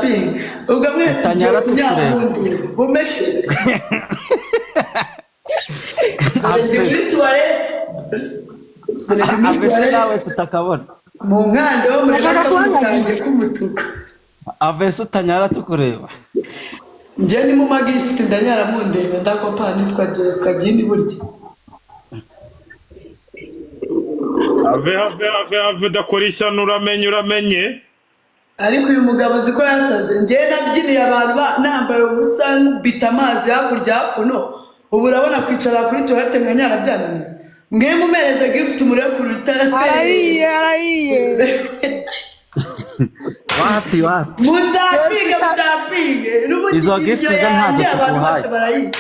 mutapinga ubwo mwe Tanyara tukureba umeke muri toilette avese nawe tutakabona mu nkande wo muri kange k'umutuku avese utanyara tukureba nje ni mu magift ndanyara mu ndebe ndakopa nitwa Jessica gindi burya ave dakorisha uramenye ariko uyu mugabo ziko yasaze nje nabyiniye abantu nambaye ubusa bita amazi hakurya hakuno ubu urabona kwicara kuri toilette nkanyara byananiye mwe mumereze gift muri kurutara arayiye wapi mutapinge izo gift ntazo tukuhaye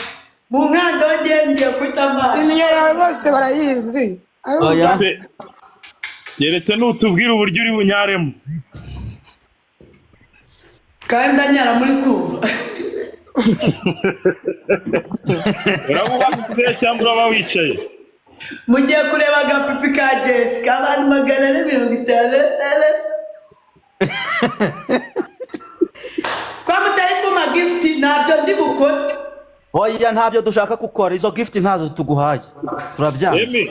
mu nkanda wagenge kwitamashi niyo yawe bose barayizi yeretse n'utubwira uburyo uri bunyaremo kandi anyara muri kumva urabubaze cyangwa uraba wicaye mugiye kureba agapipi ka Jessica abantu 450 kwa mutari kuma gift nabyo ndi bukore oya ntabyo dushaka gukora izo gift ntazo tuguhaye turabyanze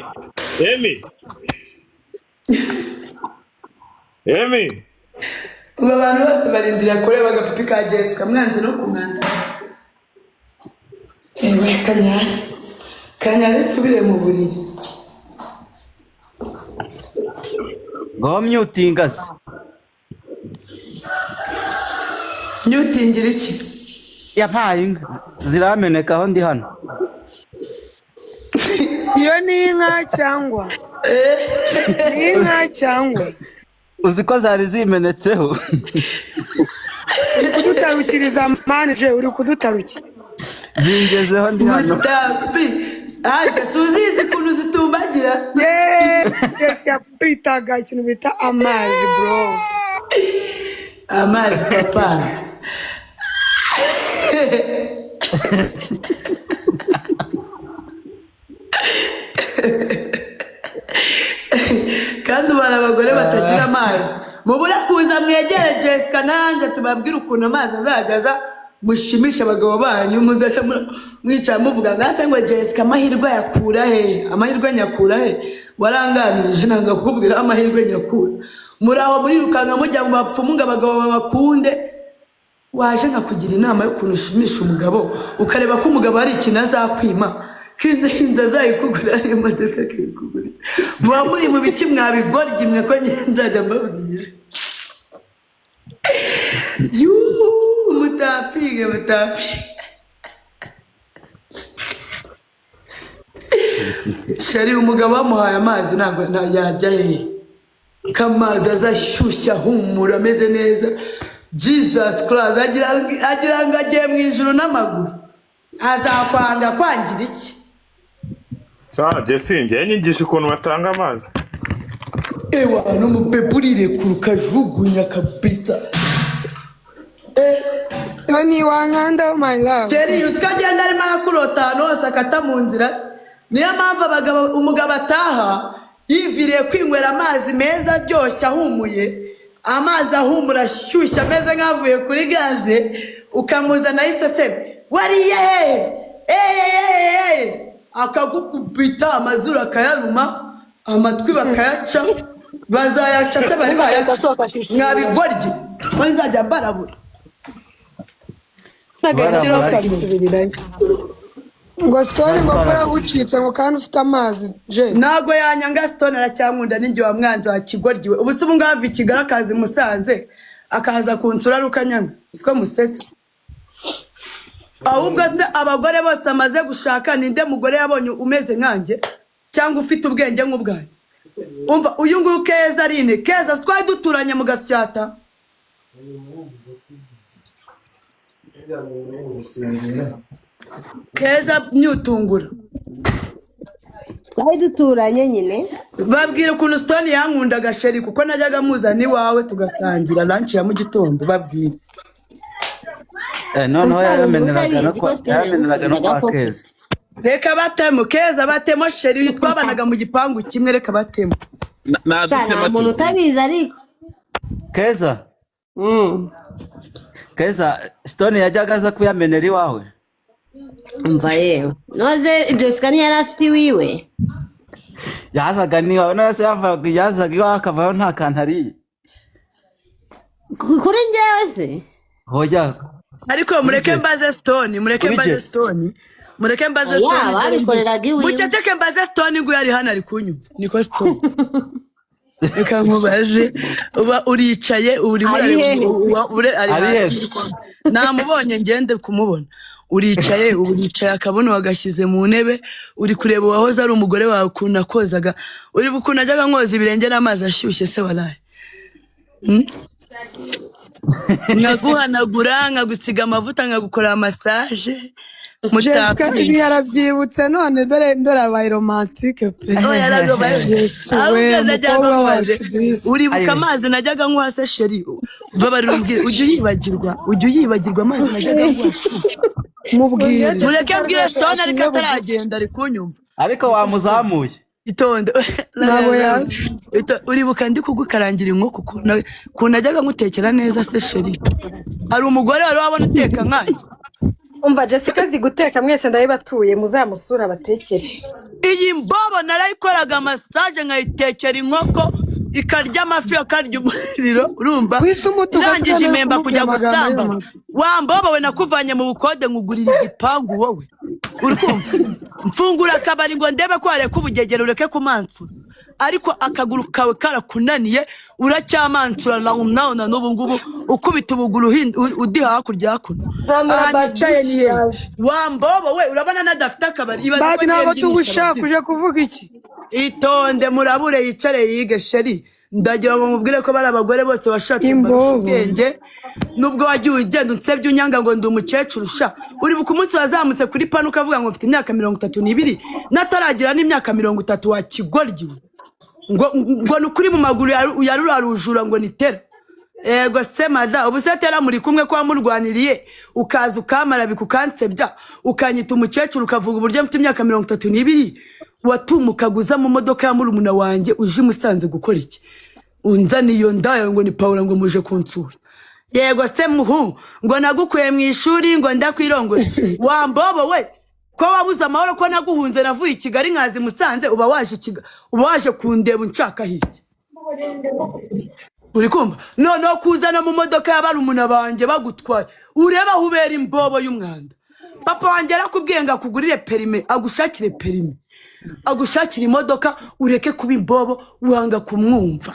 Emi ubu abantu bose barindira kureba agapipi ka Jessica mwanze no kumwanda ewe kanyare tubire mu buriri ngo myutingaze nyutingira iki yampaye inka ziramenekaho ndi hano iyo ni inka cyangwa uzi ko zari zimenetseho uri kudutarukiriza manager uri kudutarukira zingezeho ndi hano mutapi aje suzizi kuntu zitumbagira Jessica bitaga ikintu bita amazi bro amazi papa kandi ubara abagore batagira amazi mubura kuza mwegere Jessica nanje tubabwira ukuntu amazi azajyaza mushimisha abagabo banyu muzajya mwicara muvuga ngase ngo Jessica amahirwe yakura he amahirwe nyakura he waranganirije nanga kukubwira amahirwe nyakura muraho muri rukanga mujya mu bapfumu ngo abagabo babakunde waje nkakugira inama yo kunushimisha umugabo ukareba ko umugabo ari ikintu azakwima kinda zayikugura n'imodoka kikugura muba muri mu biki mwabigoryi mwe ko nzajya mbabwira mutapinge shari umugabo wamuhaye amazi ntabwo yajya hehe kamazi azashyushya humura ameze neza Jesus Christ agira ngo agiye mu ijuru n'amaguru azakwanga kwangira iki Jesse njye nyigisha ukuntu batanga amazi ewa n'umubebe urirekura ukajugunya kabisa ni wankanda my love Jerry usikagenda arimo arakurota ahantu hose akata mu nzira niyo mpamvu umugabo ataha yiviriye kwinywera amazi meza aryoshye ahumuye amazi ahumura ashyushye ameze nk'avuye kuri gaze ukamuzana isosebe wariye akagukubita amazuru akayaruma amatwi bakayaca bazayaca se bari bayaca mwabigoryi ko nzajya barabura ngo Stone ngo ko yagucitse ngo kandi ufite amazi je nago yanyanga Stone aracyankunda ninjye wa mwanzi wa kigoryiwe ubu se ubunga havi Kigali akazi Musanze akaza kunsura rukanyanga siko musetse ahubwo se abagore bose amaze gushaka ninde mugore yabonye umeze nkanjye cyangwa ufite ubwenge nk'ubwanjye umva uyu nguyu Keza Rine Keza twari duturanye mu Gasyata Keza Myutungura twari duturanye nyine babwira ukuntu Stone yankundaga sheri kuko najyaga muzana iwawe tugasangira lunch ya mu gitondo babwira noneho yameneraga no kwa Keza reka batemo Keza batemo sheri twabanaga mu gipangu kimwe reka batemo nta muntu utabizi ariko Keza Keza Stone yajyaga aza kuyamenera iwawe. Umva yewe. Noze Jessica ntiyari afite iwiwe. Yazaga niwawe nose yazaga iwawe akavayo nta kantu ariye. Kuri njyewe se? Hoya. ariko mureke mbaze Stone mureke mbaze Stone babikoreraga iwiwe. muceceke mbaze Stone ngo yari hano ari kunyumva niko Stone reka nkubaze uba uricaye uri muri ari namubonye ngende kumubona uricaye akabono wagashyize mu ntebe uri kureba wahoze ari umugore wawe kunna kozaga uri bukuna ajyaga nkoza ibirenge n'amazi ashyushye se walaye nkaguhanagura nkagusiga amavuta nkagukora massage Jessica ibi yarabyibutse none dore abaye romantique pe uribuka amazi najyaga nkuha se sheri babarira umbwire ujye yibagirwa amazi najyaga nkuha mubwire mureke mbwire Stone ariko ataragenda ari kunyumva ariko wamuzamuye itonde nabo yazi uribuka ndi kugukarangira inkoko kuntu najyaga ngutekera neza se sheri hari umugore wari wabona uteka nkanjye umva Jessica ziguteka mwese ndabibatuye muzamusura abatekere iyi mbobo narayikoraga massage nkayitekera inkoko ikarya amafi akarya umuriro urumva irangije imemba kujya gusamba wa mbobo we nakuvanye mu bukode nkugurira igipangu wowe uri kumva mfungura akabari ngo ndebe ko areka ubugegero ureke kumansura ariko akaguru kawe karakunaniye uracyamantsura nauna n'ubu ngubu ukubita ubuguru udi hakurya hakuno Zamurabacaye ni wa mbobo we urabona nadafite akabari badi nabo tugushaka uje kuvuga iki itonde murabure yicare yige sheri ndagira ngo mubwire ko bari abagore bose washatse ubwenge nubwo wagiye ugenda unsebye unyanga ngo ndi umukecuru sha uri buku munsi wazamutse kuri pano ukavuga ngo mfite imyaka 32 nataragira n'imyaka 30 wa kigoryi ngo nukuri mu maguru yarurarujura ngo nitera ego semada ubusetera muri kumwe kwa murwaniriye ukaza ukamara bikukansebya ukanyita umukecuru ukavuga uburyo mfite imyaka 32 watumukaguza mu modoka ya murumuna wanjye uje musanze gukora iki unzani iyo ndayo ngo ni Paula ngo muje kunsura yego se muhu ngo nagukuye mu ishuri ngo ndakwirongora wa mbobo we ko wabuze amahoro ko naguhunze navuye Kigali nkazi musanze uba waje kundeba unshaka hiki uri kumva no kuzana mu modoka y'abarumuna banjye bagutwaye ureba hubera imbobo y'umwanda papa wanjye arakubwiye ngo akugurire perime agushakire perime agushakira imodoka ureke kuba imbobo wanga kumwumva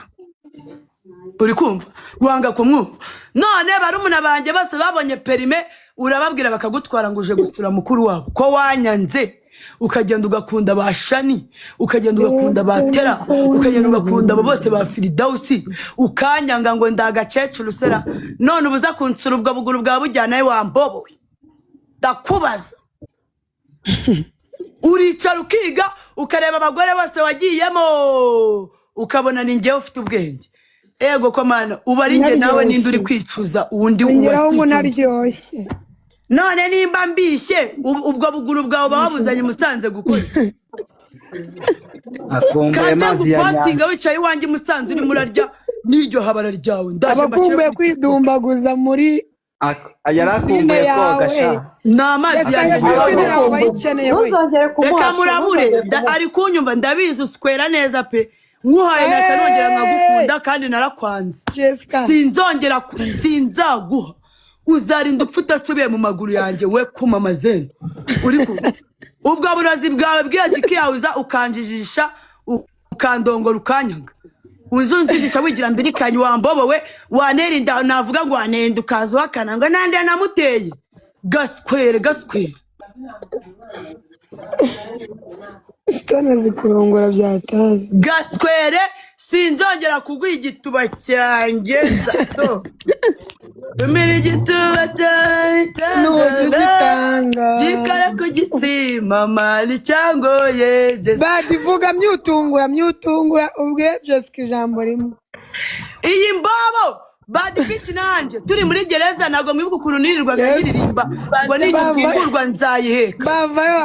uri kumva wanga kumwumva none barumuna banjye bose babonye perime urababwira bakagutwara ngo uje gusura mukuru wabo ko wanyanze ukagenda ugakunda bashani ukagenda ugakunda batera ukagenda ugakunda abo bose ba Firidausi ukanyanga ngo ndagacecuru sera none ubuza kunsura ubwo buguru bwa bujyana wa mbobo we ndakubaza uricara ukiga ukareba abagore bose wagiyemo ukabona ni njyewe ufite ubwenge ego ko mana ubari nge nawe ninde uri kwicuza uwundi uwasisi none nimba mbishye ubwo buguru bwawe babuzanye musanze gukora akumbuye mazi ya postinga wicaye iwanjye musanze uri murarya n'iryo habara ryawe abakumbuye kwidumbaguza muri yarakumbuye koga sha n'amazi yanjye reka murabure ari kunyumva ndabizi uswera neza pe nkuhaye natanongera nkagukunda kandi narakwanze sinzaguha uzarinda upfa udasubiye mu maguru yanjye we kuma amazeni uri kumva ubwo burozi bwawe bwiyagikiyawuza ukanjijisha ukandongora ukanyanga uzunjijisha wigira mbirikanye wa mbobo we wanerinda navuga ngo wanenda ukaza uhakana ngo nande namuteye gaswere Stone zikurongora byatazi gaswere sinzongera kuguha igituba cyanjye zato umira igituba cyanjye n'ugitanga gikara ku gitsima mani cyangoye badivuga myutungura ubwe Jessica ijambo rimwe iyi mbobo badifiki nanjye turi muri gereza ntabwo mwibuka ukuntu nirirwaga nyiririmba ngo nigifungurwa nzayiheka bavayo